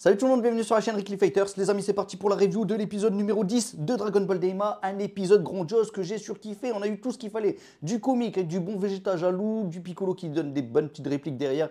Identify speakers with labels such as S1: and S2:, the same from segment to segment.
S1: Salut tout le monde, bienvenue sur la chaîne Rickly Fighters. Les amis, c'est parti pour la review de l'épisode numéro 10 de Dragon Ball Daima. Un épisode grandiose que j'ai surkiffé. On a eu tout ce qu'il fallait. Du comique avec du bon Vegeta jaloux, du Piccolo qui donne des bonnes petites répliques derrière,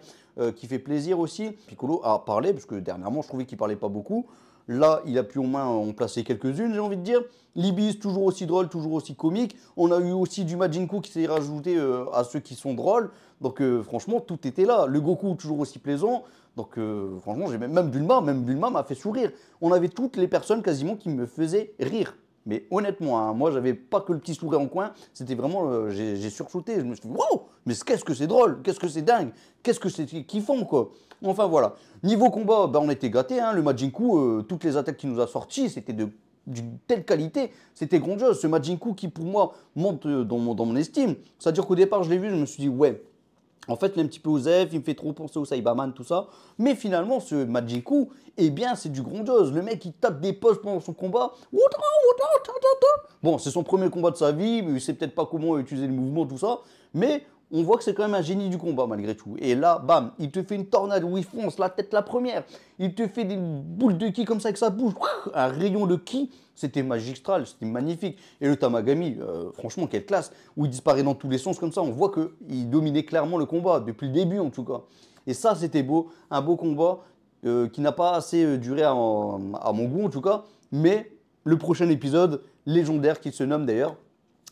S1: qui fait plaisir aussi. Piccolo a parlé, parce que dernièrement, je trouvais qu'il parlait pas beaucoup. Là, il a pu au moins en placer quelques-unes, j'ai envie de dire. Libis, toujours aussi drôle, toujours aussi comique. On a eu aussi du Majin-Buu qui s'est rajouté à ceux qui sont drôles. Donc franchement, tout était là. Le Goku, toujours aussi plaisant. Donc franchement, j'ai même Bulma m'a fait sourire. On avait toutes les personnes quasiment qui me faisaient rire. Mais honnêtement, hein, moi, j'avais pas que le petit sourire en coin. C'était vraiment, j'ai sursauté. Je me suis dit, wow, mais qu'est-ce que c'est drôle, qu'est-ce que c'est dingue, qu'est-ce que c'est kiffant, quoi. Enfin, voilà. Niveau combat, on était gâtés. Hein, le Majin-Buu, toutes les attaques qu'il nous a sorties, c'était d'une telle qualité. C'était grandiose. Ce Majin-Buu qui, pour moi, monte dans mon estime. C'est-à-dire qu'au départ, je l'ai vu, je me suis dit, ouais. En fait, il est un petit peu osef, il me fait trop penser au Saibaman, tout ça. Mais finalement, ce Majin-Buu, eh bien, c'est du grandiose. Le mec, il tape des poses pendant son combat. Bon, c'est son premier combat de sa vie, mais il sait peut-être pas comment utiliser le mouvement, tout ça. Mais on voit que c'est quand même un génie du combat, malgré tout. Et là, bam, il te fait une tornade où il fonce la tête la première. Il te fait des boules de ki comme ça avec sa bouche. Un rayon de ki. C'était magistral, c'était magnifique. Et le Tamagami, franchement, quelle classe. Où il disparaît dans tous les sens comme ça. On voit qu'il dominait clairement le combat, depuis le début en tout cas. Et ça, c'était beau. Un beau combat qui n'a pas assez duré à mon goût en tout cas. Mais le prochain épisode, légendaire qu'il se nomme d'ailleurs,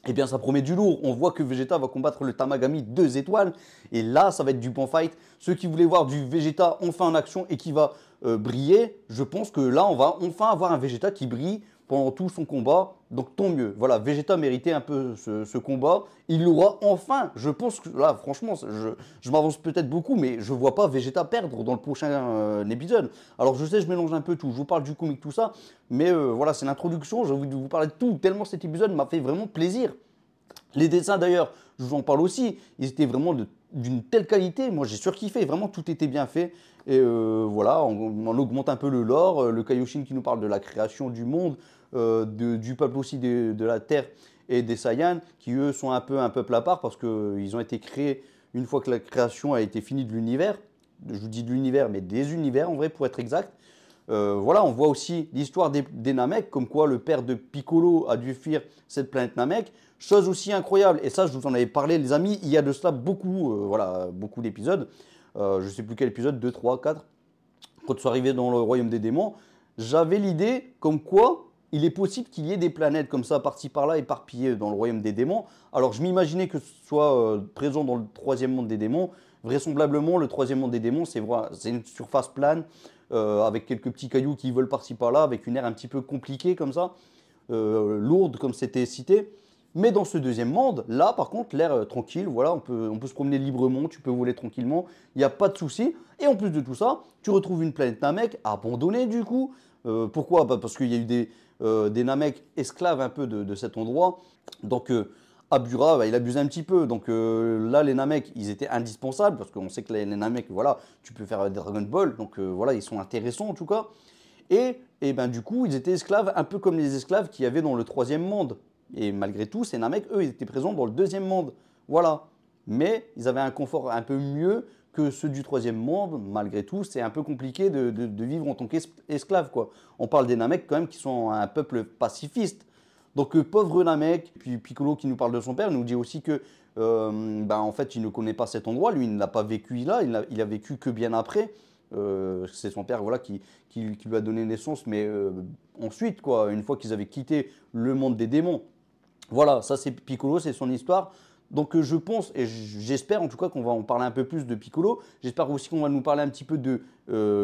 S1: eh bien, ça promet du lourd. On voit que Vegeta va combattre le Tamagami 2 étoiles. Et là, ça va être du bon fight. Ceux qui voulaient voir du Vegeta enfin en action et qui va briller, je pense que là, on va enfin avoir un Vegeta qui brille pendant tout son combat. Donc, tant mieux. Voilà, Vegeta méritait un peu ce combat. Il l'aura enfin. Je pense que là, franchement, je m'avance peut-être beaucoup, mais je ne vois pas Vegeta perdre dans le prochain épisode. Alors, je sais, je mélange un peu tout. Je vous parle du comique, tout ça. Mais voilà, c'est l'introduction. J'ai envie de vous parler de tout. Tellement cet épisode m'a fait vraiment plaisir. Les dessins d'ailleurs, je vous en parle aussi, ils étaient vraiment d'une telle qualité, moi j'ai surkiffé, vraiment tout était bien fait. Et voilà, on augmente un peu le lore, le Kaioshin qui nous parle de la création du monde, du peuple aussi de la Terre et des Saiyans, qui eux sont un peu un peuple à part parce qu'ils ont été créés une fois que la création a été finie de l'univers. Je vous dis de l'univers, mais des univers en vrai pour être exact. Voilà, on voit aussi l'histoire des Namek, comme quoi le père de Piccolo a dû fuir cette planète Namek. Chose aussi incroyable, et ça je vous en avais parlé les amis, il y a de cela beaucoup, voilà, beaucoup d'épisodes. Je ne sais plus quel épisode, 2, 3, 4, quand ils sont arrivés dans le royaume des démons, j'avais l'idée comme quoi il est possible qu'il y ait des planètes comme ça, par-ci par-là, éparpillées dans le royaume des démons. Alors je m'imaginais que ce soit présent dans le troisième monde des démons. Vraisemblablement, le troisième monde des démons, c'est une surface plane, avec quelques petits cailloux qui volent par-ci par-là, avec une aire un petit peu compliquée comme ça, lourde comme c'était cité. Mais dans ce deuxième monde, là par contre, l'air tranquille, voilà, on peut se promener librement, tu peux voler tranquillement, il n'y a pas de souci. Et en plus de tout ça, tu retrouves une planète Namek abandonnée du coup. Pourquoi? Parce qu'il y a eu des Namek esclaves un peu de cet endroit. Donc Abura, il abuse un petit peu. Donc là, les Namek, ils étaient indispensables, parce qu'on sait que les Namek, voilà, tu peux faire des Dragon Ball, donc voilà, ils sont intéressants en tout cas. Et ben du coup, ils étaient esclaves, un peu comme les esclaves qu'il y avait dans le troisième monde. Et malgré tout, ces Namek, eux, ils étaient présents dans le deuxième monde. Voilà. Mais ils avaient un confort un peu mieux que ceux du troisième monde. Malgré tout, c'est un peu compliqué de vivre en tant qu'esclave, quoi. On parle des Namek quand même qui sont un peuple pacifiste. Donc pauvre Namek, puis Piccolo qui nous parle de son père, nous dit aussi que en fait, il ne connaît pas cet endroit. Lui, il n'a pas vécu là, il a vécu que bien après. C'est son père voilà, qui lui a donné naissance, mais ensuite, quoi, une fois qu'ils avaient quitté le monde des démons. Voilà, ça c'est Piccolo, c'est son histoire. Donc je pense, et j'espère en tout cas qu'on va en parler un peu plus de Piccolo. J'espère aussi qu'on va nous parler un petit peu de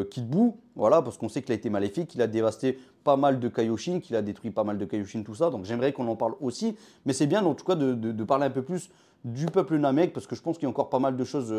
S1: Kid Buu, voilà, parce qu'on sait qu'il a été maléfique, qu'il a dévasté pas mal de Kaioshin, qu'il a détruit pas mal de Kaioshin, tout ça. Donc j'aimerais qu'on en parle aussi. Mais c'est bien en tout cas de parler un peu plus du peuple Namek, parce que je pense qu'il y a encore pas mal de choses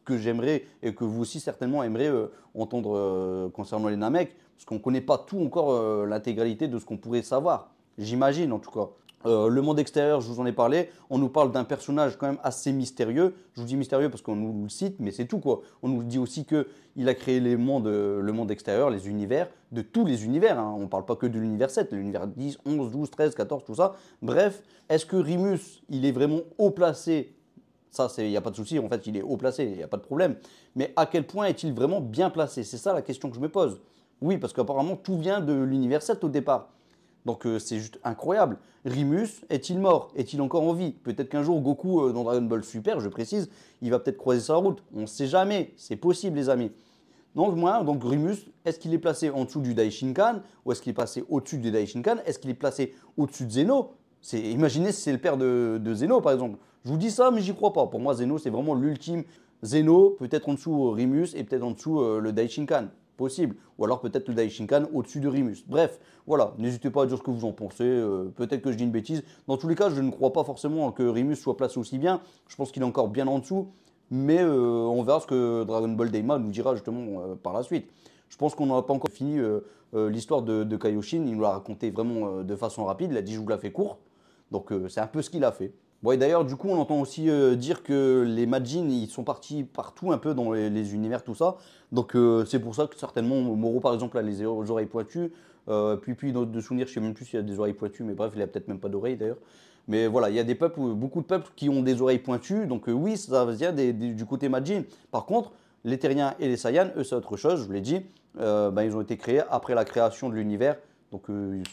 S1: que j'aimerais et que vous aussi certainement aimeriez entendre concernant les Namek, parce qu'on ne connaît pas tout encore l'intégralité de ce qu'on pourrait savoir. J'imagine en tout cas. Le monde extérieur, je vous en ai parlé, on nous parle d'un personnage quand même assez mystérieux. Je vous dis mystérieux parce qu'on nous le cite, mais c'est tout quoi. On nous dit aussi qu'il a créé le monde extérieur, les univers, de tous les univers. Hein. On ne parle pas que de l'univers 7, l'univers 10, 11, 12, 13, 14, tout ça. Bref, est-ce que Rimus, il est vraiment haut placé? Ça, il n'y a pas de souci, en fait, il est haut placé, il n'y a pas de problème. Mais à quel point est-il vraiment bien placé? C'est ça la question que je me pose. Oui, parce qu'apparemment, tout vient de l'univers 7 au départ. Donc c'est juste incroyable. Rimus est-il mort? Est-il encore en vie? Peut-être qu'un jour, Goku, dans Dragon Ball Super, je précise, il va peut-être croiser sa route. On ne sait jamais. C'est possible, les amis. Donc Grimus, est-ce qu'il est placé en dessous du Daishinkan ou est-ce qu'il est placé au-dessus du Daishinkan? Est-ce qu'il est placé au-dessus de Zeno? Imaginez si c'est le père de Zeno, par exemple. Je vous dis ça, mais j'y crois pas. Pour moi, Zeno, c'est vraiment l'ultime. Zeno, peut-être en dessous Rimus et peut-être en dessous le Daishinkan. Possible. Ou alors peut-être le Daishinkan au-dessus de Rimus. Bref, voilà. N'hésitez pas à dire ce que vous en pensez. Peut-être que je dis une bêtise. Dans tous les cas, je ne crois pas forcément que Rimus soit placé aussi bien. Je pense qu'il est encore bien en dessous. Mais on verra ce que Dragon Ball Daima nous dira justement par la suite. Je pense qu'on n'a pas encore fini l'histoire de Kaioshin. Il nous l'a raconté vraiment de façon rapide. Il a dit je vous la fais court. Donc c'est un peu ce qu'il a fait. Bon, et d'ailleurs, du coup, on entend aussi dire que les Majin, ils sont partis partout un peu dans les univers, tout ça. Donc c'est pour ça que certainement, Moro, par exemple, a les oreilles pointues. Puis de souvenirs, je ne sais même plus s'il y a des oreilles pointues, mais bref, il a peut-être même pas d'oreilles d'ailleurs. Mais voilà, il y a des peuples, beaucoup de peuples qui ont des oreilles pointues. Donc oui, ça vient du côté Majin. Par contre, les Terriens et les Saiyans, eux, c'est autre chose, je vous l'ai dit. Ils ont été créés après la création de l'univers. Donc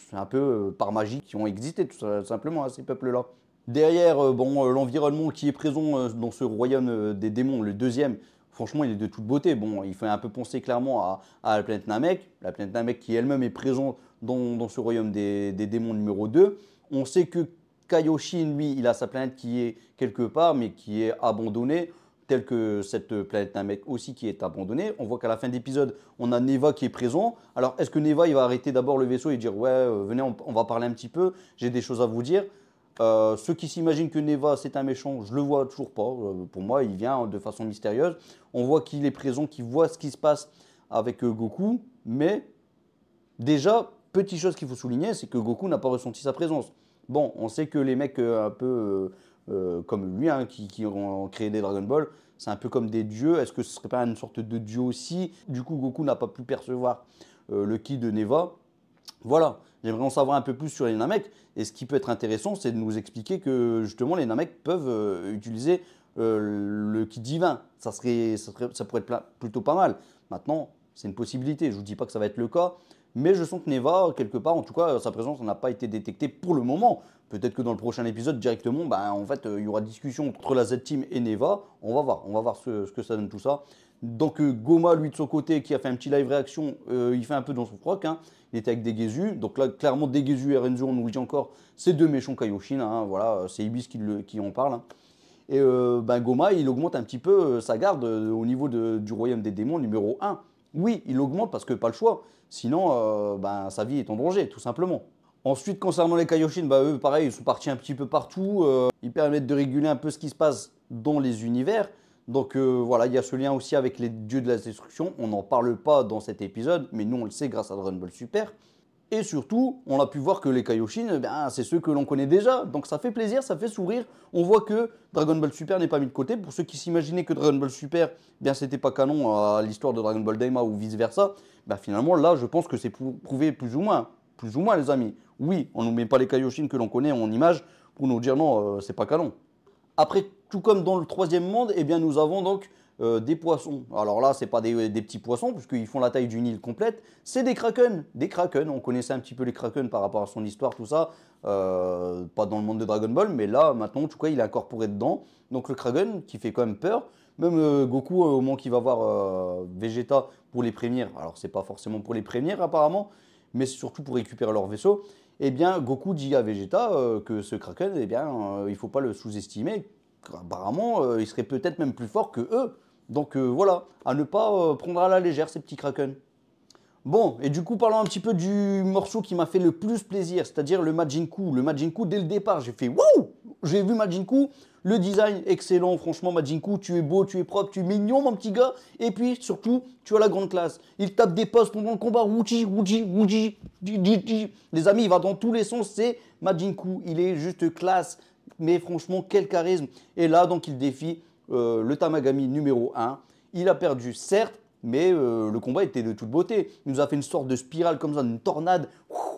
S1: c'est un peu par magie qui ont existé, tout simplement, hein, ces peuples-là. Derrière, l'environnement qui est présent dans ce royaume des démons, le deuxième, franchement, il est de toute beauté. Bon, il fait un peu penser clairement à la planète Namek. La planète Namek qui elle-même est présente dans ce royaume des démons numéro 2. On sait que Kaioshin, lui, il a sa planète qui est quelque part, mais qui est abandonnée, telle que cette planète Namek aussi qui est abandonnée. On voit qu'à la fin de l'épisode, on a Neva qui est présent. Alors, est-ce que Neva, il va arrêter d'abord le vaisseau et dire « Ouais, venez, on va parler un petit peu, j'ai des choses à vous dire ». Ceux qui s'imaginent que Neva c'est un méchant, je le vois toujours pas. Pour moi, il vient de façon mystérieuse. On voit qu'il est présent, qu'il voit ce qui se passe avec Goku. Mais déjà, petite chose qu'il faut souligner, c'est que Goku n'a pas ressenti sa présence. Bon, on sait que les mecs un peu comme lui, hein, qui ont créé des Dragon Ball, c'est un peu comme des dieux. Est-ce que ce serait pas une sorte de dieu aussi? Du coup, Goku n'a pas pu percevoir le ki de Neva. Voilà, j'aimerais en savoir un peu plus sur les Namek. Et ce qui peut être intéressant, c'est de nous expliquer que justement les Namek peuvent utiliser le ki divin. Ça pourrait être plutôt pas mal. Maintenant, c'est une possibilité. Je ne vous dis pas que ça va être le cas. Mais je sens que Neva, quelque part, en tout cas, sa présence n'a pas été détectée pour le moment. Peut-être que dans le prochain épisode, directement, en fait, il y aura discussion entre la Z-Team et Neva. On va voir ce que ça donne tout ça. Donc Goma, lui, de son côté, qui a fait un petit live réaction, il fait un peu dans son froc. Hein. Il était avec Degezu. Donc là, clairement, Degezu et Renzo, on nous le dit encore, c'est deux méchants Kaioshin. Hein. Voilà, c'est Ibis qui en parle. Hein. Et Goma, il augmente un petit peu sa garde au niveau du royaume des démons numéro 1. Oui, il augmente parce que pas le choix. Sinon, sa vie est en danger, tout simplement. Ensuite, concernant les Kaioshin, eux, pareil, ils sont partis un petit peu partout. Ils permettent de réguler un peu ce qui se passe dans les univers. Donc voilà, il y a ce lien aussi avec les dieux de la destruction. On n'en parle pas dans cet épisode, mais nous, on le sait grâce à Dragon Ball Super. Et surtout, on a pu voir que les Kaioshin, c'est ceux que l'on connaît déjà. Donc ça fait plaisir, ça fait sourire. On voit que Dragon Ball Super n'est pas mis de côté. Pour ceux qui s'imaginaient que Dragon Ball Super, c'était pas canon à l'histoire de Dragon Ball Daima ou vice-versa, finalement, là, je pense que c'est prouvé plus ou moins. Plus ou moins, les amis. Oui, on ne nous met pas les Kaioshin que l'on connaît en image pour nous dire non, c'est pas canon. Après, tout comme dans le troisième monde, nous avons donc des poissons. Alors là, ce n'est pas des petits poissons, puisqu'ils font la taille d'une île complète. C'est des Kraken. Des Kraken. On connaissait un petit peu les Kraken par rapport à son histoire, tout ça. Pas dans le monde de Dragon Ball, mais là, maintenant, en tout cas, il est incorporé dedans. Donc le Kraken, qui fait quand même peur. Même Goku, au moment qu'il va voir Vegeta pour les prévenir. Alors, c'est pas forcément pour les prévenir, apparemment, mais c'est surtout pour récupérer leur vaisseau. Goku dit à Vegeta que ce Kraken, il ne faut pas le sous-estimer. Apparemment, il serait peut-être même plus fort que eux. Donc voilà, à ne pas prendre à la légère ces petits Kraken. Bon, et du coup, parlons un petit peu du morceau qui m'a fait le plus plaisir, c'est-à-dire le Majin-Ku. Le Majin-Ku, dès le départ, j'ai fait « Wouh !» J'ai vu Majin-Ku, le design excellent, franchement, Majin-Ku, tu es beau, tu es propre, tu es mignon, mon petit gars. Et puis, surtout, tu as la grande classe. Il tape des poses pendant le combat, les amis, il va dans tous les sens, c'est Majin-Ku. Il est juste classe, mais franchement, quel charisme. Et là, donc, il défie le Tamagami numéro 1. Il a perdu, certes, mais le combat était de toute beauté. Il nous a fait une sorte de spirale comme ça, une tornade,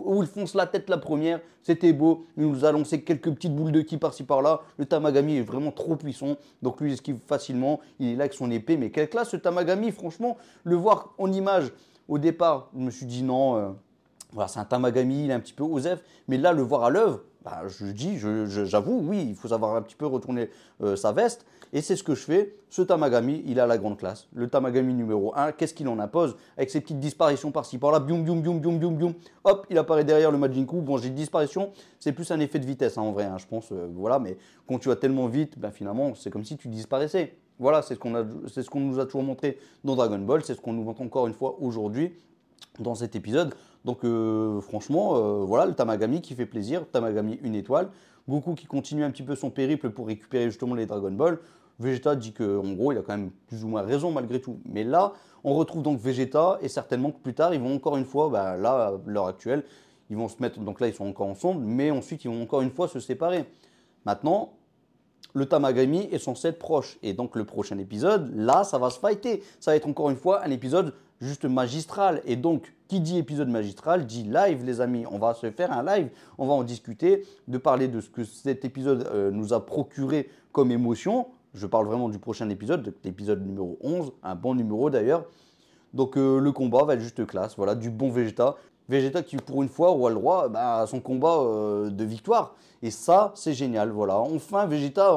S1: où il fonce la tête la première. C'était beau. Il nous a lancé quelques petites boules de ki par-ci par-là. Le Tamagami est vraiment trop puissant. Donc lui, il esquive facilement. Il est là avec son épée. Mais quelle classe ce Tamagami, franchement. Le voir en image Au départ, je me suis dit non, voilà, c'est un Tamagami, il est un petit peu osef. Mais là, le voir à l'œuvre, bah, j'avoue, oui, il faut savoir un petit peu retourner sa veste. Et c'est ce que je fais. Ce Tamagami, il a la grande classe. Le Tamagami numéro 1, qu'est-ce qu'il en impose? Avec ses petites disparitions par-ci, par-là, bium, bium, bium, bium, bium, bium. Hop, il apparaît derrière le Majin Buu. Bon, j'ai dit disparition, c'est plus un effet de vitesse, hein, en vrai, hein, je pense. Voilà, mais quand tu vas tellement vite, ben, finalement, c'est comme si tu disparaissais. Voilà, c'est ce qu'on nous a toujours montré dans Dragon Ball. C'est ce qu'on nous montre encore une fois aujourd'hui dans cet épisode. Donc franchement, voilà, le Tamagami qui fait plaisir, Tamagami 1 étoile. Goku qui continue un petit peu son périple pour récupérer justement les Dragon Ball. Vegeta dit qu'en gros, il a quand même plus ou moins raison malgré tout. Mais là, on retrouve donc Vegeta et certainement que plus tard, ils vont encore une fois, bah, là, à l'heure actuelle, ils vont se mettre, donc là, ils sont encore ensemble, mais ensuite, ils vont encore une fois se séparer. Maintenant, le Tamagami est censé être proche. Et donc le prochain épisode, là, ça va se fighter. Ça va être encore une fois un épisode juste magistral. Et donc, qui dit épisode magistral, dit live, les amis. On va se faire un live, on va en discuter, de parler de ce que cet épisode nous a procuré comme émotion. Je parle vraiment du prochain épisode, de l'épisode numéro 11, un bon numéro d'ailleurs. Donc le combat va être juste classe, voilà, du bon Vegeta. Vegeta qui, pour une fois, aura le droit à son combat de victoire. Et ça, c'est génial, voilà. Enfin, Vegeta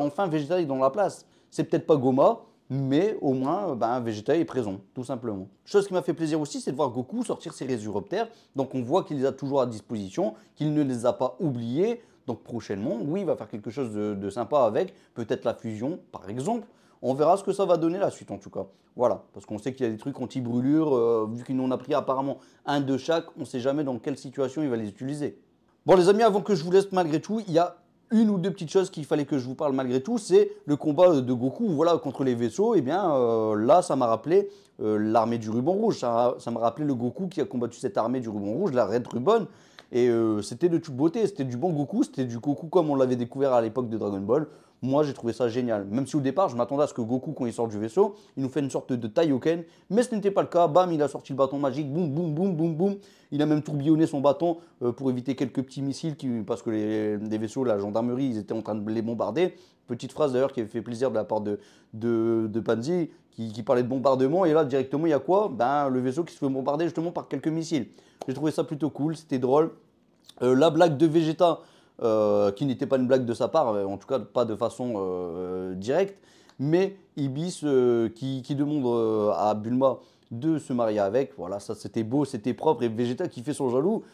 S1: est dans la place. C'est peut-être pas Goma, mais au moins, Vegeta est présent, tout simplement. Chose qui m'a fait plaisir aussi, c'est de voir Goku sortir ses résurrecteurs. Donc on voit qu'il les a toujours à disposition, qu'il ne les a pas oubliés. Donc prochainement, oui, il va faire quelque chose de sympa avec, peut-être la fusion, par exemple. On verra ce que ça va donner la suite en tout cas. Voilà, parce qu'on sait qu'il y a des trucs anti-brûlure, vu qu'il en a pris apparemment un de chaque, on ne sait jamais dans quelle situation il va les utiliser. Bon les amis, avant que je vous laisse malgré tout, il y a une ou deux petites choses qu'il fallait que je vous parle malgré tout, c'est le combat de Goku voilà, contre les vaisseaux. Et bien là, ça m'a rappelé l'armée du ruban rouge, ça m'a rappelé le Goku qui a combattu cette armée du ruban rouge, la Red Ribbon. Et c'était de toute beauté, c'était du bon Goku, c'était du Goku comme on l'avait découvert à l'époque de Dragon Ball. Moi, j'ai trouvé ça génial. Même si au départ, je m'attendais à ce que Goku, quand il sort du vaisseau, il nous fait une sorte de Taioken. Mais ce n'était pas le cas. Bam, il a sorti le bâton magique. Boum, boum, boum, boum, boum. Il a même tourbillonné son bâton pour éviter quelques petits missiles parce que les vaisseaux, la gendarmerie, ils étaient en train de les bombarder. Petite phrase d'ailleurs qui avait fait plaisir de la part de Panzi qui parlait de bombardement. Et là, directement, il y a quoi? Le vaisseau qui se fait bombarder justement par quelques missiles. J'ai trouvé ça plutôt cool. C'était drôle. La blague de Vegeta. Qui n'était pas une blague de sa part, en tout cas pas de façon directe, mais Ibis qui demande à Bulma de se marier avec, voilà, ça c'était beau, c'était propre, et Vegeta qui fait son jaloux,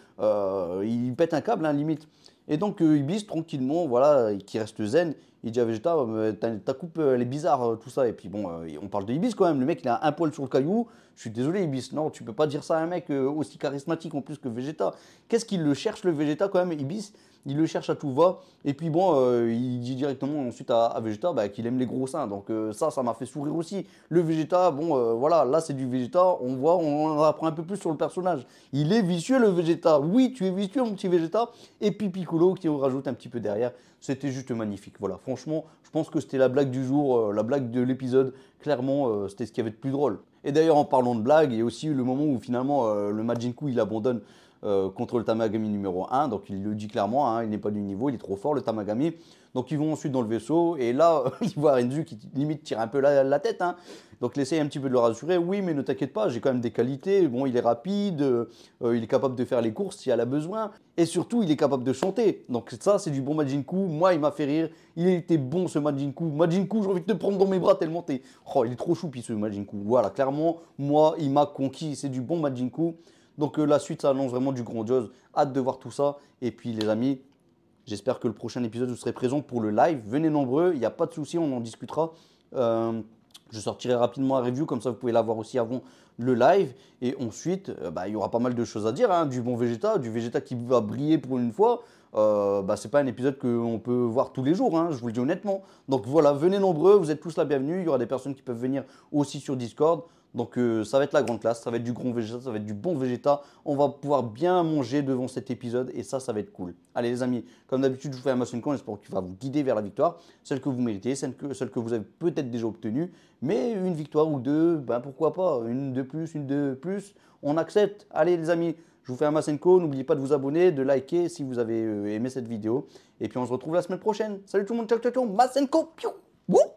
S1: il pète un câble, hein, limite. Et donc Ibis, tranquillement, voilà, qui reste zen, il dit à Vegeta, ta coupe, elle est bizarre, tout ça. Et puis bon, on parle de Ibis quand même, le mec il a un poil sur le caillou, je suis désolé Ibis, non, tu peux pas dire ça à un mec aussi charismatique en plus que Vegeta. Qu'est-ce qu'il le cherche le Vegeta quand même, Ibis? Il le cherche à tout va. Et puis bon, il dit directement ensuite à Vegeta qu'il aime les gros seins. Donc ça m'a fait sourire aussi. Le Vegeta, bon, voilà, là c'est du Vegeta. On voit, on en apprend un peu plus sur le personnage. Il est vicieux le Vegeta. Oui, tu es vicieux mon petit Vegeta. Et puis Piccolo qui en rajoute un petit peu derrière. C'était juste magnifique. Voilà, franchement, je pense que c'était la blague du jour, la blague de l'épisode. Clairement, c'était ce qu'il y avait de plus drôle. Et d'ailleurs, en parlant de blague, il y a aussi le moment où finalement le Majin Buu il abandonne contre le Tamagami numéro 1. Donc il le dit clairement, hein, il n'est pas du niveau, il est trop fort le Tamagami. Donc ils vont ensuite dans le vaisseau et là, il voit Renzu qui limite tire un peu la tête. Hein. Donc il essaye un petit peu de le rassurer. Oui, mais ne t'inquiète pas, j'ai quand même des qualités. Bon, il est rapide, il est capable de faire les courses si elle a besoin. Et surtout, il est capable de chanter. Donc ça, c'est du bon Majin Buu. Moi, il m'a fait rire. Il était bon ce Majin Buu. Majin Buu, j'ai envie de te prendre dans mes bras tellement t'es... Oh, il est trop choupi ce Majin Buu. Voilà, clairement, moi, il m'a conquis. C'est du bon Majin Buu. Donc la suite, ça annonce vraiment du grandiose. Hâte de voir tout ça. Et puis les amis, j'espère que le prochain épisode, vous serez présents pour le live. Venez nombreux, il n'y a pas de souci, on en discutera. Je sortirai rapidement un review, comme ça vous pouvez l'avoir aussi avant le live. Et ensuite, il y aura pas mal de choses à dire. Hein, du bon Vegeta, du Vegeta qui va briller pour une fois. C'est pas un épisode qu'on peut voir tous les jours, hein, je vous le dis honnêtement. Donc voilà, venez nombreux, vous êtes tous la bienvenue. Il y aura des personnes qui peuvent venir aussi sur Discord. Donc ça va être la grande classe, ça va être du grand Vegeta, ça va être du bon Vegeta. On va pouvoir bien manger devant cet épisode et ça va être cool. Allez les amis, comme d'habitude, je vous fais un Masenko, j'espère qu'il va vous guider vers la victoire. Celle que vous méritez, celle que vous avez peut-être déjà obtenue. Mais une victoire ou deux, pourquoi pas, une de plus, on accepte. Allez les amis, je vous fais un Masenko, n'oubliez pas de vous abonner, de liker si vous avez aimé cette vidéo. Et puis on se retrouve la semaine prochaine. Salut tout le monde, ciao ciao ciao, Masenko, piou, wouh.